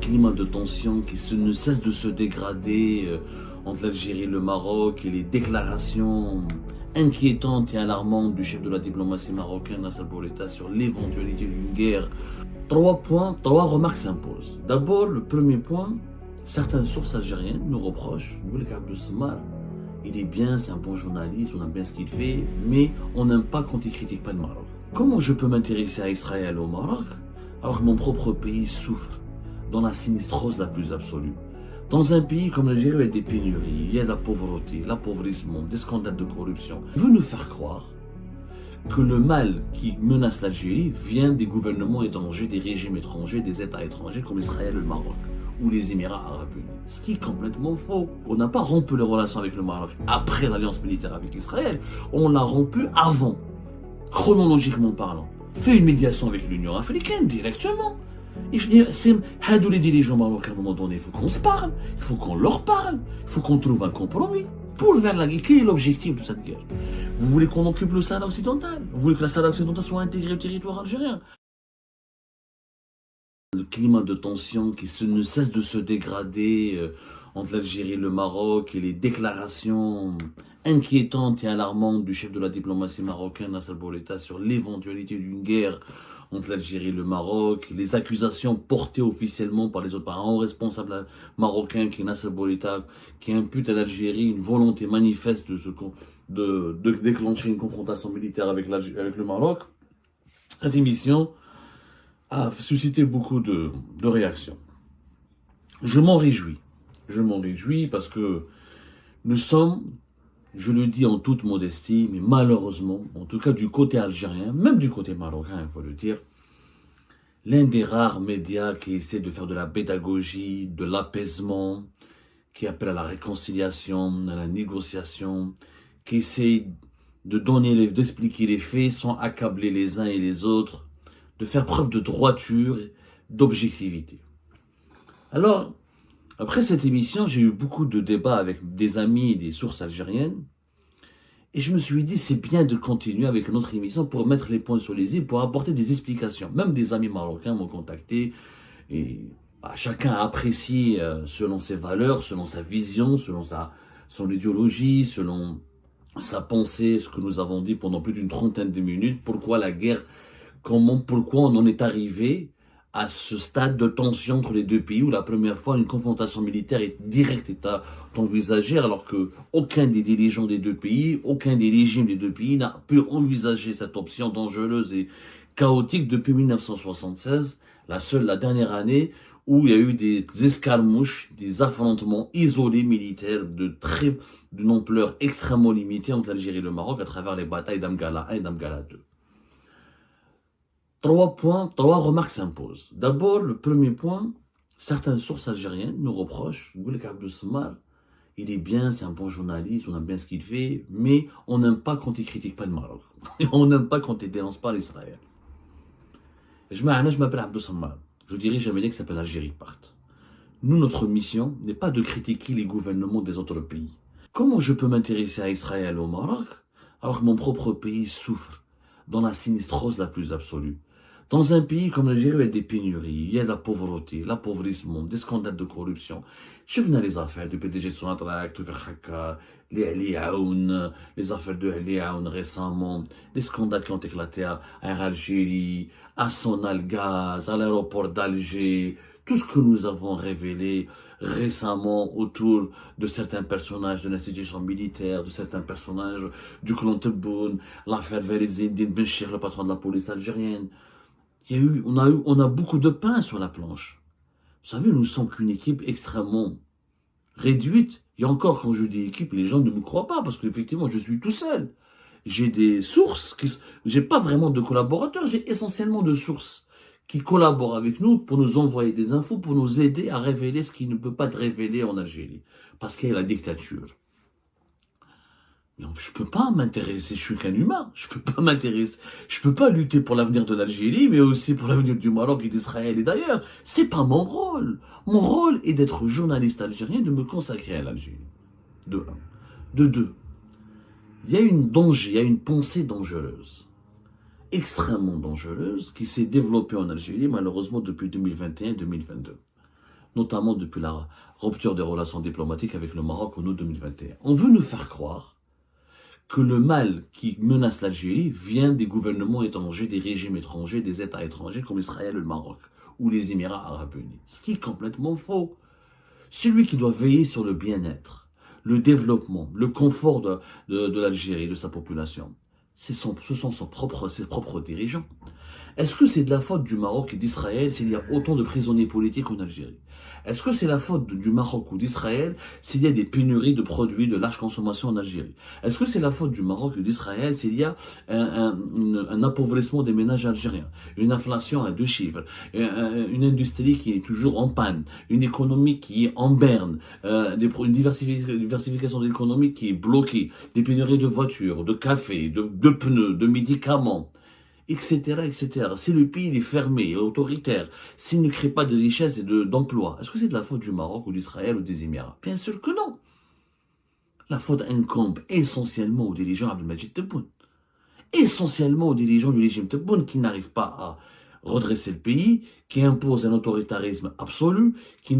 climat de tension qui ne cesse de se dégrader entre l'Algérie et le Maroc et les déclarations inquiétantes et alarmantes du chef de la diplomatie marocaine, Nasser Bourita, sur l'éventualité d'une guerre. Trois remarques s'imposent. D'abord, le premier point, certaines sources algériennes nous reprochent, Boulek Abdou Samar, il est bien, c'est un bon journaliste, on aime bien ce qu'il fait, mais on n'aime pas quand il critique pas le Maroc. Comment je peux m'intéresser à Israël et au Maroc alors que mon propre pays souffre dans la sinistrose la plus absolue? Dans un pays comme l'Algérie, il y a des pénuries, il y a de la pauvreté, l'appauvrissement, des scandales de corruption. Il veut nous faire croire que le mal qui menace l'Algérie vient des gouvernements étrangers, des régimes étrangers, des États étrangers comme Israël et le Maroc ou les Émirats arabes unis. Ce qui est complètement faux. On n'a pas rompu les relations avec le Maroc après l'alliance militaire avec Israël, on l'a rompu avant, chronologiquement parlant. Fait une médiation avec l'Union africaine directement. Et je dis, c'est les dirigeants marocains à un moment donné, il faut qu'on se parle, il faut qu'on leur parle, il faut qu'on trouve un compromis pour vers la guerre. Quel est l'objectif de cette guerre? Vous voulez qu'on occupe le Sahara occidental? Vous voulez que la Sahara occidental soit intégrée au territoire algérien? Le climat de tension qui ne cesse de se dégrader entre l'Algérie et le Maroc et les déclarations inquiétantes et alarmantes du chef de la diplomatie marocaine, Nasser Bourita, sur l'éventualité d'une guerre entre l'Algérie et le Maroc, les accusations portées officiellement par les autres, par un haut responsable marocain qui est Nasser Bourita, qui impute à l'Algérie une volonté manifeste de déclencher une confrontation militaire avec le Maroc. Cette émission a suscité beaucoup de réactions. Je m'en réjouis parce que nous sommes, je le dis en toute modestie, mais malheureusement, en tout cas du côté algérien, même du côté marocain, il faut le dire, l'un des rares médias qui essaie de faire de la pédagogie, de l'apaisement, qui appelle à la réconciliation, à la négociation, qui essaie d'expliquer les faits sans accabler les uns et les autres, de faire preuve de droiture, d'objectivité. Alors, après cette émission, j'ai eu beaucoup de débats avec des amis et des sources algériennes. Et je me suis dit, c'est bien de continuer avec notre émission pour mettre les points sur les i, pour apporter des explications. Même des amis marocains m'ont contacté. Et chacun apprécie selon ses valeurs, selon sa vision, selon son idéologie, selon sa pensée, ce que nous avons dit pendant plus d'une trentaine de minutes. Pourquoi la guerre? Pourquoi on en est arrivé à ce stade de tension entre les deux pays où la première fois une confrontation militaire directe est envisagée alors que aucun des dirigeants des deux pays, aucun des régimes des deux pays n'a pu envisager cette option dangereuse et chaotique depuis 1976, la dernière année où il y a eu des escarmouches, des affrontements isolés militaires d'une ampleur extrêmement limitée entre l'Algérie et le Maroc à travers les batailles d'Amgala 1 et d'Amgala 2. Trois remarques s'imposent. D'abord, le premier point, certaines sources algériennes nous reprochent, Boulek Abdou Samar, il est bien, c'est un bon journaliste, on aime bien ce qu'il fait, mais on n'aime pas quand il critique pas le Maroc. On n'aime pas quand il dénonce pas l'Israël. Je m'appelle Abdou Samar. Je dirige un média qui s'appelle Algérie Part. Nous, notre mission n'est pas de critiquer les gouvernements des autres pays. Comment je peux m'intéresser à Israël et au Maroc alors que mon propre pays souffre dans la sinistrose la plus absolue? Dans un pays comme l'Algérie, il y a des pénuries, il y a de la pauvreté, l'appauvrissement, des scandales de corruption. Je venais les affaires du PDG de Sonatrach, les Ali Aoun, les affaires de Ali Aoun récemment, les scandales qui ont éclaté à Air Algérie, à Sonalgaz, à l'aéroport d'Alger, tout ce que nous avons révélé récemment autour de certains personnages de l'institution militaire, de certains personnages du clan Tebboune, l'affaire Velizine Benchir, le patron de la police algérienne. On a beaucoup de pain sur la planche. Vous savez, nous ne sommes qu'une équipe extrêmement réduite. Et encore, quand je dis équipe, les gens ne me croient pas parce qu'effectivement, je suis tout seul. J'ai des sources, j'ai pas vraiment de collaborateurs, j'ai essentiellement de sources qui collaborent avec nous pour nous envoyer des infos, pour nous aider à révéler ce qui ne peut pas être révélé en Algérie. Parce qu'il y a la dictature. Mais je peux pas m'intéresser, je suis qu'un humain, je peux pas lutter pour l'avenir de l'Algérie, mais aussi pour l'avenir du Maroc et d'Israël et d'ailleurs. C'est pas mon rôle. Mon rôle est d'être journaliste algérien, de me consacrer à l'Algérie. De un. De deux. Il y a une pensée dangereuse, extrêmement dangereuse, qui s'est développée en Algérie, malheureusement depuis 2021-2022. notamment depuis la rupture des relations diplomatiques avec le Maroc en août 2021. On veut nous faire croire que le mal qui menace l'Algérie vient des gouvernements étrangers, des régimes étrangers, des États étrangers comme Israël et le Maroc, ou les Émirats arabes unis. Ce qui est complètement faux. Celui qui doit veiller sur le bien-être, le développement, le confort de l'Algérie, de sa population, ce sont ses propres dirigeants. Est-ce que c'est de la faute du Maroc et d'Israël s'il y a autant de prisonniers politiques en Algérie? Est-ce que c'est la faute du Maroc ou d'Israël s'il y a des pénuries de produits de large consommation en Algérie? Est-ce que c'est la faute du Maroc ou d'Israël s'il y a un appauvrissement des ménages algériens, une inflation à 2 chiffres, une industrie qui est toujours en panne, une économie qui est en berne, une diversification de l'économie qui est bloquée, des pénuries de voitures, de café, de pneus, de médicaments, etc., etc. Si le pays est fermé et autoritaire, s'il ne crée pas de richesse et d'emploi, est-ce que c'est de la faute du Maroc ou d'Israël ou des Émirats? Bien sûr que non. La faute incombe essentiellement aux dirigeants Abdelmadjid Tebboune. Essentiellement aux dirigeants du régime Tebboune qui n'arrivent pas à redresser le pays, qui imposent un autoritarisme absolu, qui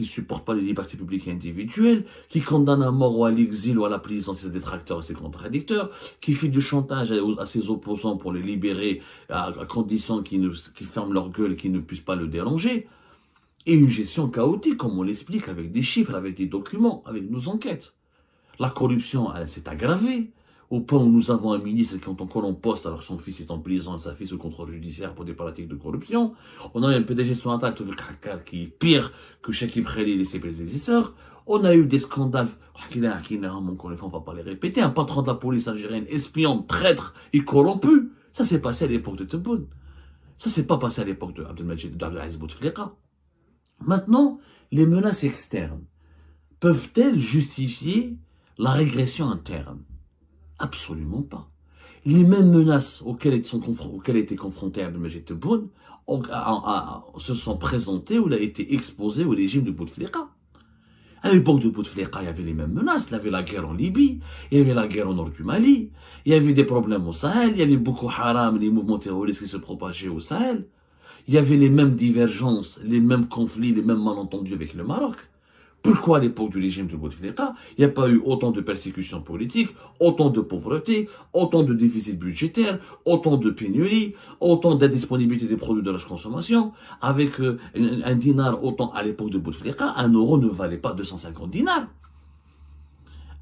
supportent pas les libertés publiques et individuelles, qui condamnent à mort ou à l'exil ou à la prison ses détracteurs et ses contradicteurs, qui fait du chantage à ses opposants pour les libérer à condition qu'ils ferment leur gueule et qu'ils ne puissent pas le déranger, et une gestion chaotique, comme on l'explique, avec des chiffres, avec des documents, avec nos enquêtes. La corruption, elle s'est aggravée. Au point où nous avons un ministre qui est encore en poste alors que son fils est en prison et sa fille sous contrôle judiciaire pour des pratiques de corruption. On a un PDG sur un acte de caca qui est pire que Chekib Khalil et ses prédécesseurs. On a eu des scandales, encore une fois, on va pas les répéter, un patron de la police algérienne, espion, traître et corrompu. Ça s'est passé à l'époque de Tebboune. Ça s'est pas passé à l'époque de Abdelmadjid d'Abdelaziz Bouteflika. Maintenant, les menaces externes peuvent-elles justifier la régression interne? Absolument pas. Les mêmes menaces auxquelles était confronté Abdelmadjid Tebboune se sont présentées ou a été exposées au régime de Bouteflika. À l'époque de Bouteflika, il y avait les mêmes menaces. Il y avait la guerre en Libye, il y avait la guerre au nord du Mali, il y avait des problèmes au Sahel, il y avait Boko Haram, les mouvements terroristes qui se propageaient au Sahel. Il y avait les mêmes divergences, les mêmes conflits, les mêmes malentendus avec le Maroc. Pourquoi à l'époque du régime de Bouteflika, il n'y a pas eu autant de persécutions politiques, autant de pauvreté, autant de déficit budgétaire, autant de pénuries, autant d'indisponibilité des produits de la consommation, avec un dinar autant à l'époque de Bouteflika, 1 euro ne valait pas 250 dinars.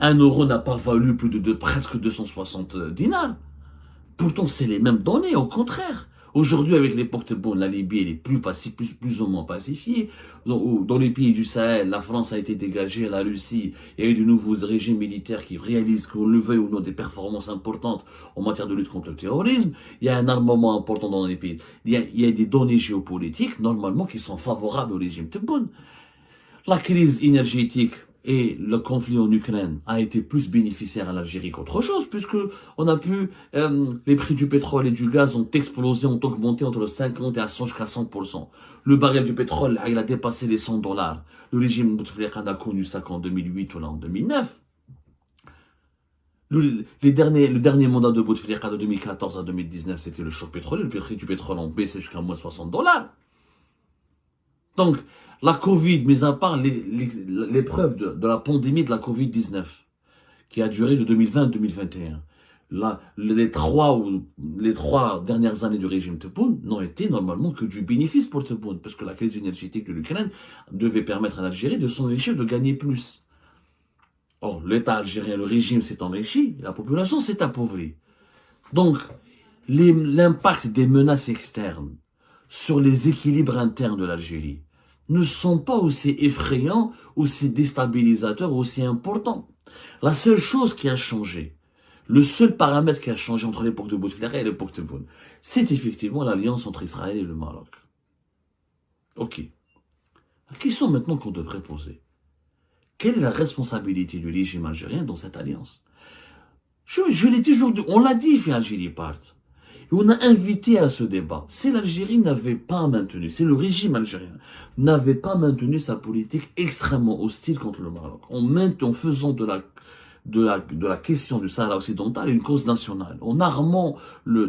1 euro n'a pas valu plus de presque 260 dinars. Pourtant, c'est les mêmes données, au contraire. Aujourd'hui, avec l'époque Tebboune, la Libye elle est plus ou moins pacifiée. Dans les pays du Sahel, la France a été dégagée, la Russie, il y a eu de nouveaux régimes militaires qui réalisent qu'on le veuille ou non des performances importantes en matière de lutte contre le terrorisme. Il y a un armement important dans les pays. Il y a des données géopolitiques, normalement, qui sont favorables au régime Tebboune. La crise énergétique et le conflit en Ukraine a été plus bénéficiaire à l'Algérie qu'autre chose, puisque on a pu, les prix du pétrole et du gaz ont explosé, ont augmenté entre 50 et jusqu'à 100%. Le baril du pétrole, il a dépassé les $100. Le régime Bouteflika n'a connu ça qu'en 2008 ou en 2009. Le dernier mandat de Bouteflika de 2014 à 2019, c'était le choc pétrolier. Le prix du pétrole a baissé jusqu'à moins $60. Donc, la Covid, mis à part l'épreuve de la pandémie de la Covid-19, qui a duré de 2020 à 2021, les trois dernières années du régime Tebboune n'ont été normalement que du bénéfice pour Tebboune, parce que la crise énergétique de l'Ukraine devait permettre à l'Algérie de s'enrichir, de gagner plus. Or, l'État algérien, le régime s'est enrichi, la population s'est appauvrie. Donc, l'impact des menaces externes sur les équilibres internes de l'Algérie ne sont pas aussi effrayants, aussi déstabilisateurs, aussi importants. La seule chose qui a changé, le seul paramètre qui a changé entre l'époque de Bouteflika et l'époque de Tebboune, c'est effectivement l'alliance entre Israël et le Maroc. Ok. La question maintenant qu'on devrait poser, quelle est la responsabilité du régime algérien dans cette alliance? Je l'ai toujours dit, on l'a dit, fait Algérie part. Et on a invité à ce débat. Si l'Algérie n'avait pas maintenu, si le régime algérien n'avait pas maintenu sa politique extrêmement hostile contre le Maroc, en faisant de de la question du Sahara occidental une cause nationale, en armant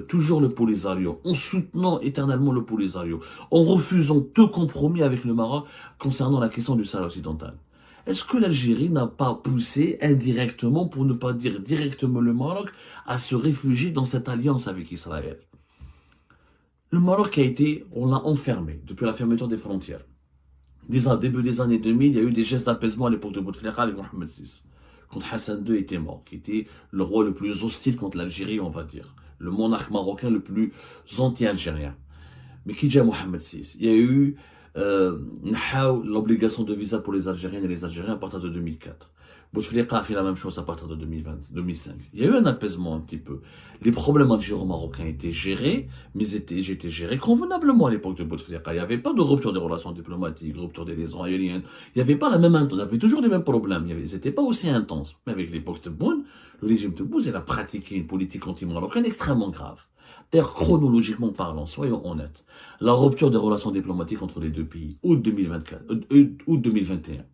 toujours le Polisario, en soutenant éternellement le Polisario, en refusant tout compromis avec le Maroc concernant la question du Sahara occidental. Est-ce que l'Algérie n'a pas poussé indirectement, pour ne pas dire directement le Maroc, à se réfugier dans cette alliance avec Israël? Le Maroc on l'a enfermé depuis la fermeture des frontières. Début des années 2000, il y a eu des gestes d'apaisement à l'époque de Bouteflika avec Mohamed VI. Quand Hassan II était mort, qui était le roi le plus hostile contre l'Algérie, on va dire. Le monarque marocain le plus anti-algérien. Mais qui dit Mohamed VI? Il y a eu l'obligation de visa pour les Algériennes et les Algériens à partir de 2004. Bouteflika a fait la même chose à partir de 2005. Il y a eu un apaisement un petit peu. Les problèmes algéro-marocains étaient gérés, mais j'étais géré convenablement à l'époque de Bouteflika. Il n'y avait pas de rupture des relations diplomatiques, rupture des liaisons aériennes. Il n'y avait pas la même intensité. Il y avait toujours les mêmes problèmes. Ils n'étaient pas aussi intenses. Mais avec l'époque de Tebboune, le régime de Tebboune, il a pratiqué une politique anti-marocaine extrêmement grave. D'ailleurs, chronologiquement parlant, soyons honnêtes, la rupture des relations diplomatiques entre les deux pays, août 2021,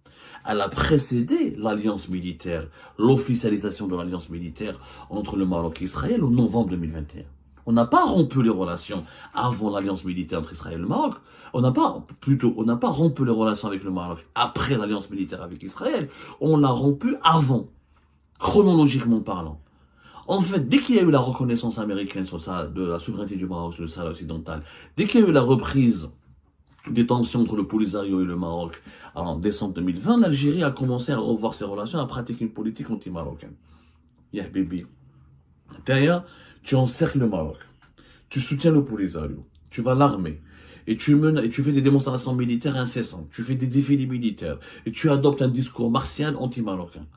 elle a précédé l'alliance militaire, l'officialisation de l'alliance militaire entre le Maroc et Israël en novembre 2021. On n'a pas rompu les relations avant l'alliance militaire entre Israël et le Maroc. On n'a pas rompu les relations avec le Maroc après l'alliance militaire avec Israël. On l'a rompu avant, chronologiquement parlant. En fait, dès qu'il y a eu la reconnaissance américaine de la souveraineté du Maroc sur le Sahara occidental, dès qu'il y a eu la reprise des tensions entre le Polisario et le Maroc en décembre 2020, l'Algérie a commencé à revoir ses relations, à pratiquer une politique anti-marocaine. Ya Bibi. Derrière, tu encercles le Maroc, tu soutiens le Polisario, tu vas l'armer, et tu fais des démonstrations militaires incessantes, tu fais des défilés militaires, et tu adoptes un discours martial anti-marocain.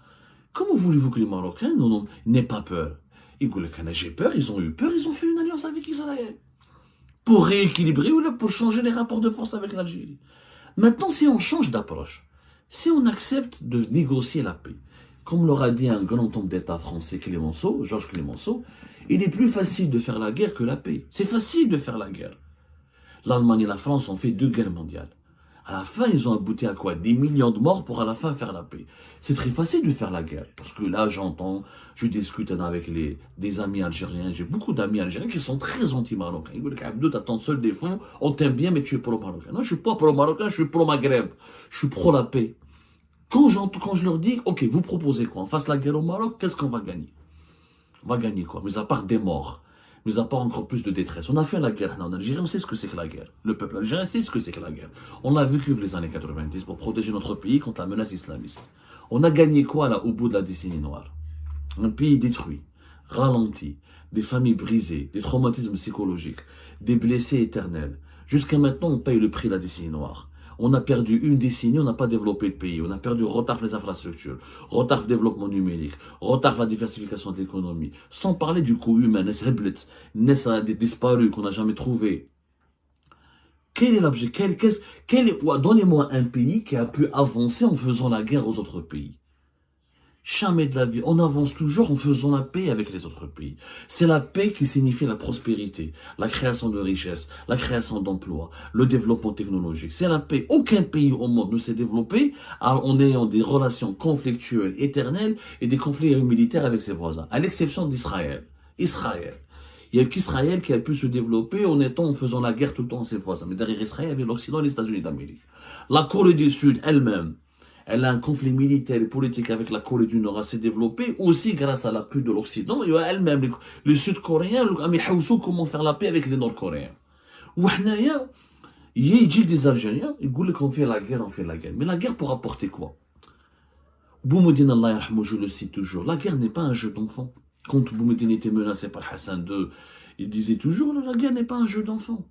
Comment voulez-vous que les Marocains n'aient pas peur? Ils disent que j'ai peur, ils ont eu peur, ils ont fait une alliance avec Israël. Pour rééquilibrer ou pour changer les rapports de force avec l'Algérie. Maintenant, si on change d'approche, si on accepte de négocier la paix, comme l'aura dit un grand homme d'État français, Georges Clemenceau, il est plus facile de faire la guerre que la paix. C'est facile de faire la guerre. L'Allemagne et la France ont fait 2 guerres mondiales. À la fin, ils ont abouti à quoi? Des millions de morts pour à la fin faire la paix. C'est très facile de faire la guerre. Parce que là, je discute avec des amis algériens. J'ai beaucoup d'amis algériens qui sont très anti-marocains. Ils disent qu'Abdou, t'as ton seul défaut, on t'aime bien, mais tu es pro-marocain. Non, je suis pas pro-marocain, je suis pro-Maghreb. Je suis pro-la paix. Quand je leur dis, ok, vous proposez quoi? On fasse la guerre au Maroc, qu'est-ce qu'on va gagner? On va gagner quoi? Mais à part des morts. Mais à part encore plus de détresse. On a fait la guerre en Algérie, on sait ce que c'est que la guerre. Le peuple algérien sait ce que c'est que la guerre. On l'a vécu les années 90 pour protéger notre pays contre la menace islamiste. On a gagné quoi là au bout de la décennie noire? Un pays détruit, ralenti, des familles brisées, des traumatismes psychologiques, des blessés éternels. Jusqu'à maintenant, on paye le prix de la décennie noire. On a perdu une décennie, on n'a pas développé le pays. On a perdu retard les infrastructures, retard le développement numérique, retard la diversification de l'économie. Sans parler du coût humain, Ness a disparu, qu'on n'a jamais trouvé. Quel est l'objet? Donnez-moi un pays qui a pu avancer en faisant la guerre aux autres pays. Jamais de la vie. On avance toujours en faisant la paix avec les autres pays. C'est la paix qui signifie la prospérité, la création de richesses, la création d'emplois, le développement technologique. C'est la paix. Aucun pays au monde ne s'est développé en ayant des relations conflictuelles éternelles et des conflits militaires avec ses voisins, à l'exception d'Israël. Israël. Il n'y a qu'Israël qui a pu se développer en faisant la guerre tout le temps à ses voisins. Mais derrière Israël, il y avait l'Occident et les États-Unis d'Amérique. La Corée du Sud elle-même, elle a un conflit militaire et politique avec la Corée du Nord assez développé, aussi grâce à l'appui de l'Occident, et elle-même, les Sud-Coréens, comment faire la paix avec les Nord-Coréens. Il y a des Algériens, ils disent qu'on fait la guerre, on fait la guerre. Mais la guerre pour apporter quoi? Boumedine Allah yarhamou, je le cite toujours, la guerre n'est pas un jeu d'enfant. Quand Boumedine était menacé par Hassan II, il disait toujours, la guerre n'est pas un jeu d'enfant.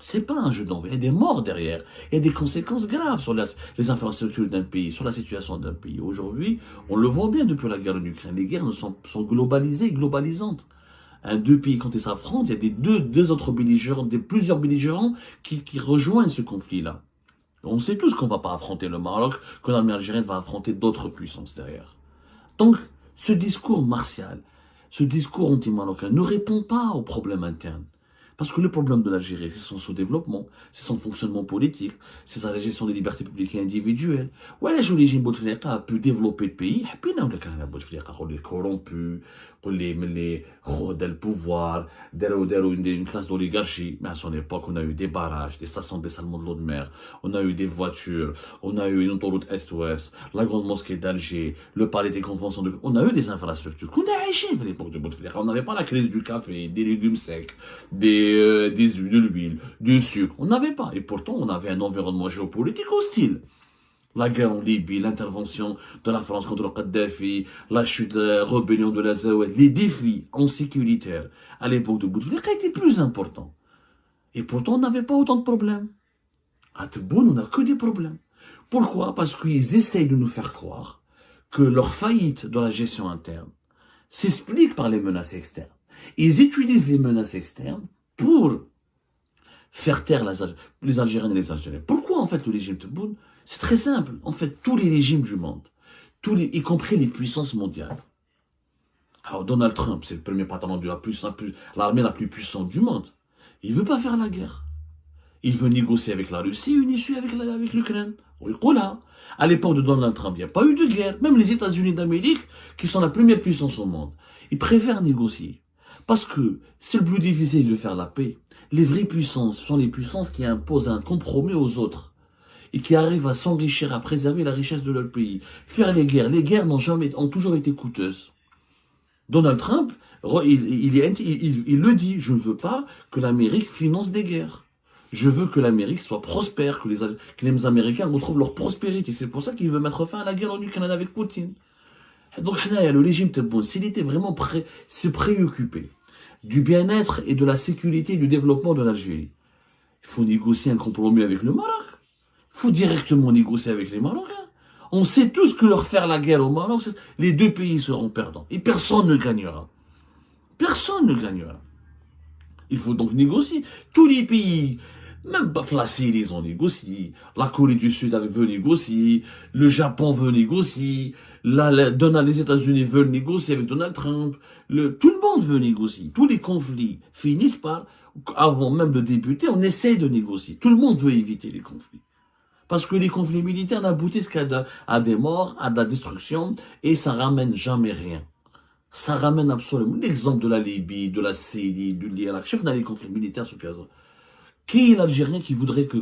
C'est pas un jeu d'enfant, il y a des morts derrière, il y a des conséquences graves sur les infrastructures d'un pays, sur la situation d'un pays. Aujourd'hui, on le voit bien depuis la guerre en Ukraine, les guerres sont globalisées, globalisantes. Deux pays, quand ils s'affrontent, il y a deux autres belligérants, plusieurs belligérants qui rejoignent ce conflit-là. On sait tous qu'on ne va pas affronter le Maroc, que l'armée algérienne va affronter d'autres puissances derrière. Donc, ce discours martial, ce discours anti-marocain ne répond pas aux problèmes internes. Parce que le problème de l'Algérie, c'est son sous-développement, c'est son fonctionnement politique, c'est sa gestion des libertés publiques et individuelles. Ouais, le régime Bouteflika a pu développer le pays. Bien, on est corrompu, les rodent le pouvoir, une classe d'oligarchie. Mais à son époque, on a eu des barrages, des stations de dessalement de l'eau de mer, on a eu des voitures, on a eu une autoroute Est-Ouest, la grande mosquée d'Alger, le palais des conventions on a eu des infrastructures qu'on a acheté à l'époque de Bouteflika. On n'avait pas la crise du café, des légumes secs, des huiles, de l'huile, du sucre. On n'avait pas. Et pourtant, on avait un environnement géopolitique hostile. La guerre en Libye, l'intervention de la France contre le Kadhafi, la chute, la rébellion de l'Azawad, les défis en sécuritaire à l'époque de Bouteflika étaient plus importants. Et pourtant, on n'avait pas autant de problèmes. À Tebboune, on n'a que des problèmes. Pourquoi? Parce qu'ils essayent de nous faire croire que leur faillite dans la gestion interne s'explique par les menaces externes. Ils utilisent les menaces externes pour faire taire les Algériens et les Algériens. Pourquoi en fait le régime Tebboune? C'est très simple. En fait, tous les régimes du monde, y compris les puissances mondiales. Alors Donald Trump, c'est le premier patron de l'armée la plus puissante du monde. Il ne veut pas faire la guerre. Il veut négocier avec la Russie, une issue avec l'Ukraine. À l'époque de Donald Trump, il n'y a pas eu de guerre. Même les États-Unis d'Amérique, qui sont la première puissance au monde, ils préfèrent négocier. Parce que c'est le plus difficile de faire la paix. Les vraies puissances sont les puissances qui imposent un compromis aux autres et qui arrivent à s'enrichir, à préserver la richesse de leur pays. Faire les guerres ont toujours été coûteuses. Donald Trump, il le dit, je ne veux pas que l'Amérique finance des guerres. Je veux que l'Amérique soit prospère, que les Américains retrouvent leur prospérité. C'est pour ça qu'il veut mettre fin à la guerre en Ukraine avec Poutine. Donc, le régime Tebboune, s'il était vraiment se préoccuper du bien-être et de la sécurité et du développement de l'Algérie, il faut négocier un compromis avec le Maroc. Il faut directement négocier avec les Marocains. On sait tous que leur faire la guerre au Maroc, les deux pays seront perdants. Et personne ne gagnera. Personne ne gagnera. Il faut donc négocier. Tous les pays, même la Syrie, ils ont négocié. La Corée du Sud veut négocier. Le Japon veut négocier. Les États-Unis veulent négocier avec Donald Trump. Tout le monde veut négocier. Tous les conflits finissent par, avant même de débuter, on essaie de négocier. Tout le monde veut éviter les conflits. Parce que les conflits militaires n'aboutissent qu'à des morts, à de la destruction, et ça ramène jamais rien. Ça ramène absolument l'exemple de la Libye, de la Syrie, de l'Irak. Chef dans les conflits militaires sur cas. Qui est l'Algérien qui voudrait que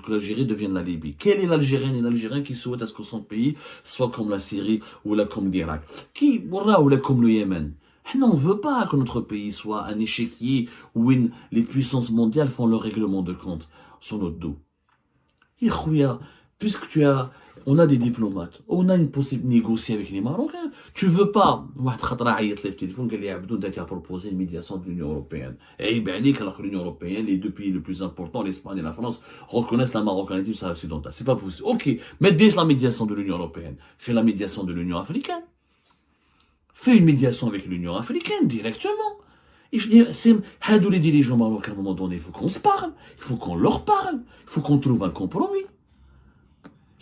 l'Algérie devienne la Libye? Quel est l'Algérien et l'Algérien qui souhaite à ce que son pays soit comme la Syrie ou là comme l'Irak? Ou là comme le Yémen? On ne veut pas que notre pays soit un échiquier où les puissances mondiales font leur règlement de compte sur notre dos. Puisque on a des diplomates, on a une possibilité de négocier avec les Marocains. Tu veux pas, le téléphone qui a proposé une médiation de l'Union Européenne. Et alors que l'Union Européenne, les deux pays les plus importants, l'Espagne et la France, reconnaissent la marocanité du Sahara occidental. C'est pas possible. Ok, mais dès la médiation de l'Union Européenne, fais la médiation de l'Union africaine. Fais une médiation avec l'Union africaine directement. Les dirigeants marocains, à un moment donné, il faut qu'on se parle, il faut qu'on leur parle, il faut qu'on trouve un compromis.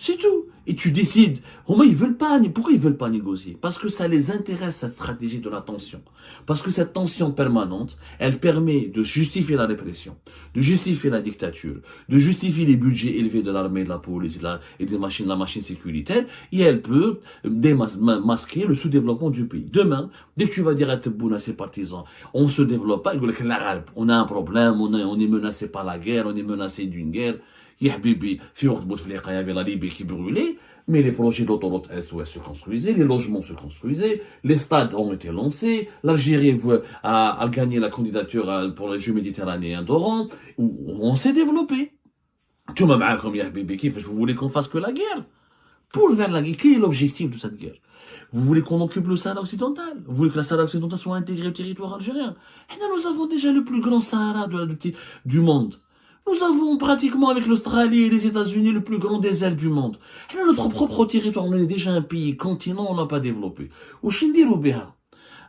C'est tout. Et tu décides. Pourquoi ils veulent pas négocier? Parce que ça les intéresse, cette stratégie de la tension. Parce que cette tension permanente, elle permet de justifier la répression, de justifier la dictature, de justifier les budgets élevés de l'armée, de la police et la machine sécuritaire, et elle peut masquer le sous-développement du pays. Demain, dès que tu vas dire à Tebboune, à ses partisans, on se développe pas, on a un problème, on est menacé par la guerre, on est menacé d'une guerre. Il y avait la Libye qui brûlait, mais les projets d'autoroute Est-Ouest se construisaient, les logements se construisaient, les stades ont été lancés, l'Algérie a gagné la candidature pour les Jeux méditerranéens d'Oran, où on s'est développé. Tout le monde comme vous voulez qu'on fasse que la guerre? Pour faire la guerre, quel est l'objectif de cette guerre? Vous voulez qu'on occupe le Sahara occidental? Vous voulez que le Sahara occidental soit intégré au territoire algérien? Et là, nous avons déjà le plus grand Sahara du monde. Nous avons pratiquement avec l'Australie et les États-Unis le plus grand désert du monde. Et là, notre propre territoire, on est déjà un pays, continent, on n'a pas développé. Au Chindiroubéa,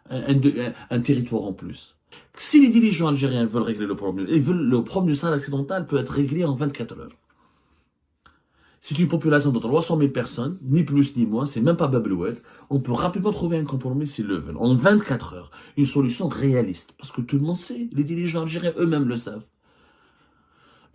un territoire en plus. Si les dirigeants algériens veulent régler le problème du Sahara occidental peut être réglé en 24 heures. C'est une population de 300 000 personnes, ni plus ni moins, c'est même pas Bablouette. On peut rapidement trouver un compromis s'ils le veulent. En 24 heures, une solution réaliste. Parce que tout le monde sait, les dirigeants algériens eux-mêmes le savent.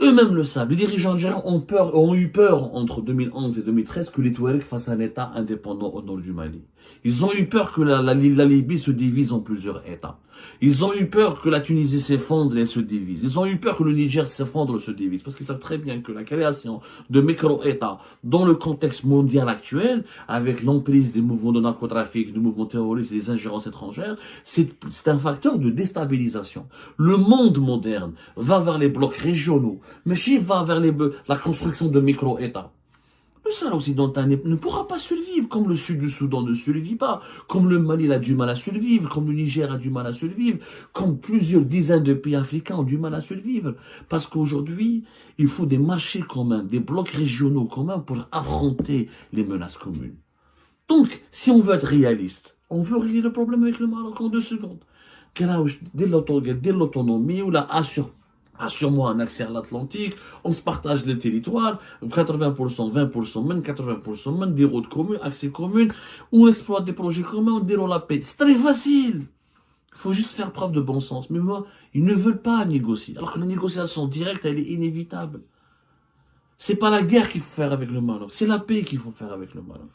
Eux-mêmes le savent. Les dirigeants algériens ont eu peur entre 2011 et 2013 que les Touaregs fassent un État indépendant au nord du Mali. Ils ont eu peur que la Libye se divise en plusieurs États. Ils ont eu peur que la Tunisie s'effondre et se divise. Ils ont eu peur que le Niger s'effondre et se divise. Parce qu'ils savent très bien que la création de micro-États dans le contexte mondial actuel, avec l'emprise des mouvements de narcotrafic, des mouvements terroristes et des ingérences étrangères, c'est un facteur de déstabilisation. Le monde moderne va vers les blocs régionaux, mais Chine va vers la construction de micro-États. Le Sahara occidental ne pourra pas survivre, comme le sud du Soudan ne survit pas, comme le Mali a du mal à survivre, comme le Niger a du mal à survivre, comme plusieurs dizaines de pays africains ont du mal à survivre. Parce qu'aujourd'hui, il faut des marchés communs, des blocs régionaux communs pour affronter les menaces communes. Donc, si on veut être réaliste, on veut régler le problème avec le Maroc en 2 secondes. Dès l'autonomie, ou la assure-moi un accès à l'Atlantique, on se partage les territoires, 80%, 20%, même 80%, même des routes communes, accès commun, on exploite des projets communs, on déroule la paix. C'est très facile. Il faut juste faire preuve de bon sens. Mais moi, ils ne veulent pas négocier. Alors que la négociation directe, elle est inévitable. C'est pas la guerre qu'il faut faire avec le Maroc, c'est la paix qu'il faut faire avec le Maroc.